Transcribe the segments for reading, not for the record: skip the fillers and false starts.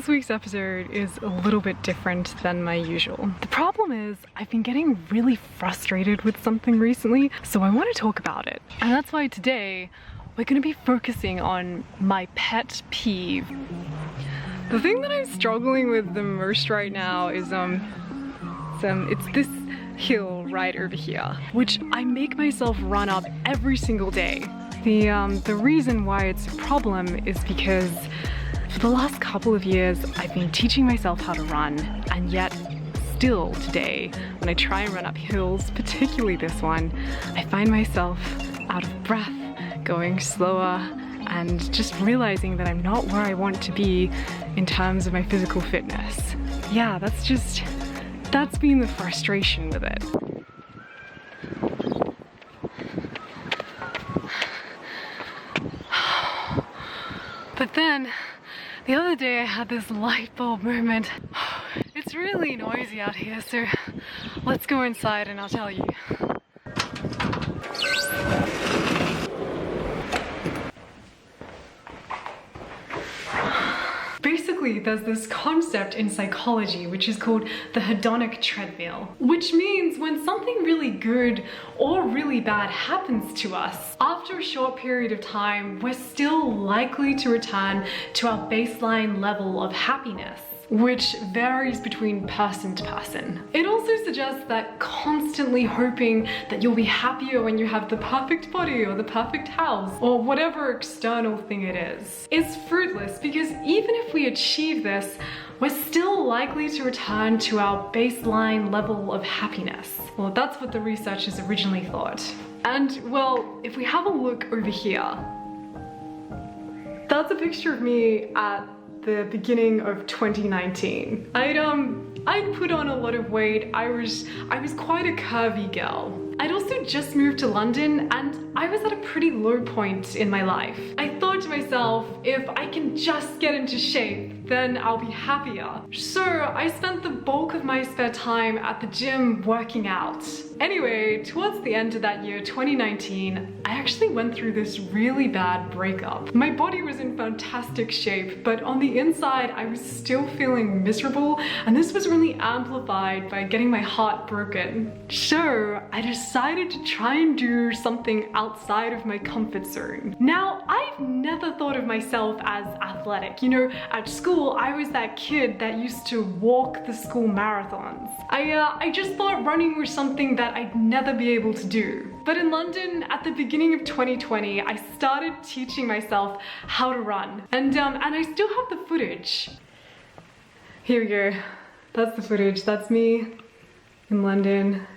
This week's episode is a little bit different than my usual. The problem is I've been getting really frustrated with something recently, so I want to talk about it. And that's why today we're going to be focusing on my pet peeve. The thing that I'm struggling with the most right now is it's this hill right over here, which I make myself run up every single day. The reason why it's a problem is because for the last couple of years, I've been teaching myself how to run, and yet still today, when I try and run up hills, particularly this one, I find myself out of breath, going slower, and just realizing that I'm not where I want to be in terms of my physical fitness. Yeah, that's been the frustration with it. But then, the other day I had this light bulb moment. It's really noisy out here, so let's go inside and I'll tell you. Basically, there's this concept in psychology which is called the hedonic treadmill, which means when something really good or really bad happens to us, after a short period of time, we're still likely to return to our baseline level of happiness, which varies between person to person. It also suggests that constantly hoping that you'll be happier when you have the perfect body or the perfect house or whatever external thing it is fruitless, because even if we achieve this, we're still likely to return to our baseline level of happiness. Well, that's what the researchers originally thought. And well, if we have a look over here, that's a picture of me at the beginning of 2019. I'd put on a lot of weight. I was quite a curvy girl. I'd also just moved to London and I was at a pretty low point in my life. I thought to myself, if I can just get into shape, then I'll be happier. So I spent the bulk of my spare time at the gym working out. Anyway, towards the end of that year, 2019, I actually went through this really bad breakup. My body was in fantastic shape, but on the inside, I was still feeling miserable, and this was really amplified by getting my heart broken. So I decided to try and do something outside of my comfort zone. Now, I've never thought of myself as athletic. You know, at school, I was that kid that used to walk the school marathons. I just thought running was something that I'd never be able to do. But in London, at the beginning of 2020, I started teaching myself how to run. And I still have the footage. Here we go. That's the footage. That's me in London,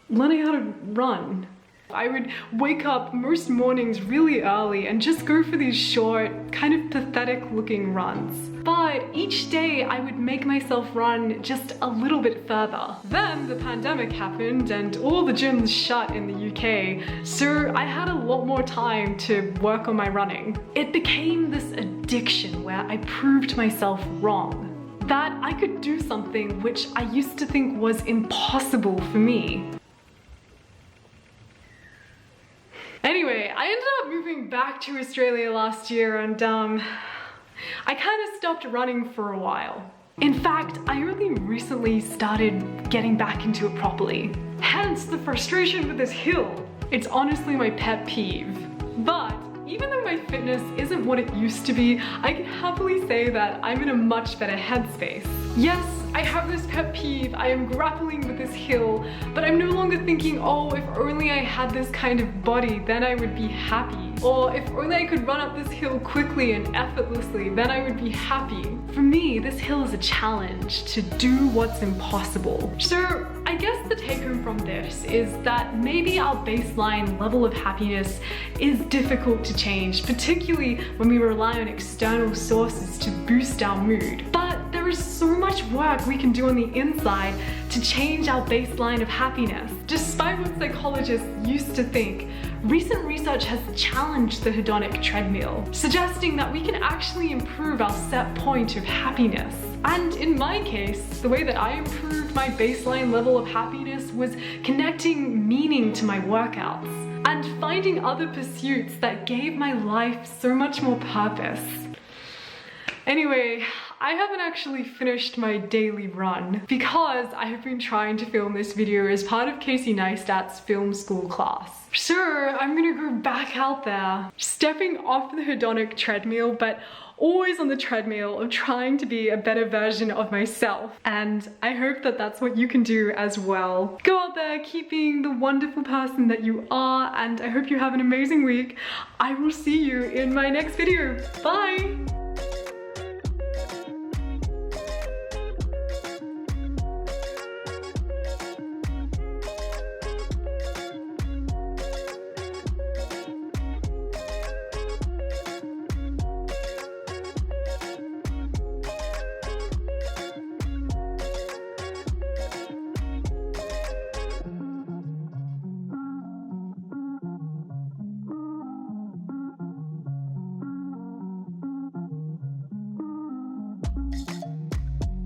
learning how to run. I would wake up most mornings really early and just go for these short, kind of pathetic looking runs. But each day I would make myself run just a little bit further. Then the pandemic happened and all the gyms shut in the UK, so I had a lot more time to work on my running. It became this addiction where I proved myself wrong, that I could do something which I used to think was impossible for me. Anyway, I ended up moving back to Australia last year and I kind of stopped running for a while. In fact, I only recently started getting back into it properly. Hence the frustration with this hill. It's honestly my pet peeve. But even though my fitness isn't what it used to be, I can happily say that I'm in a much better headspace. Yes, I have this pet peeve, I am grappling with this hill, but I'm no longer thinking, oh, if only I had this kind of body, then I would be happy. Or if only I could run up this hill quickly and effortlessly, then I would be happy. For me, this hill is a challenge to do what's impossible. So I guess the take home from this is that maybe our baseline level of happiness is difficult to change, particularly when we rely on external sources to boost our mood. But there is so much work we can do on the inside to change our baseline of happiness. Despite what psychologists used to think, recent research has challenged the hedonic treadmill, suggesting that we can actually improve our set point of happiness. And in my case, the way that I improved my baseline level of happiness was connecting meaning to my workouts and finding other pursuits that gave my life so much more purpose. Anyway, I haven't actually finished my daily run because I have been trying to film this video as part of Casey Neistat's film school class. So I'm gonna go back out there, stepping off the hedonic treadmill, but always on the treadmill of trying to be a better version of myself. And I hope that that's what you can do as well. Go out there, keep being the wonderful person that you are, and I hope you have an amazing week. I will see you in my next video. Bye!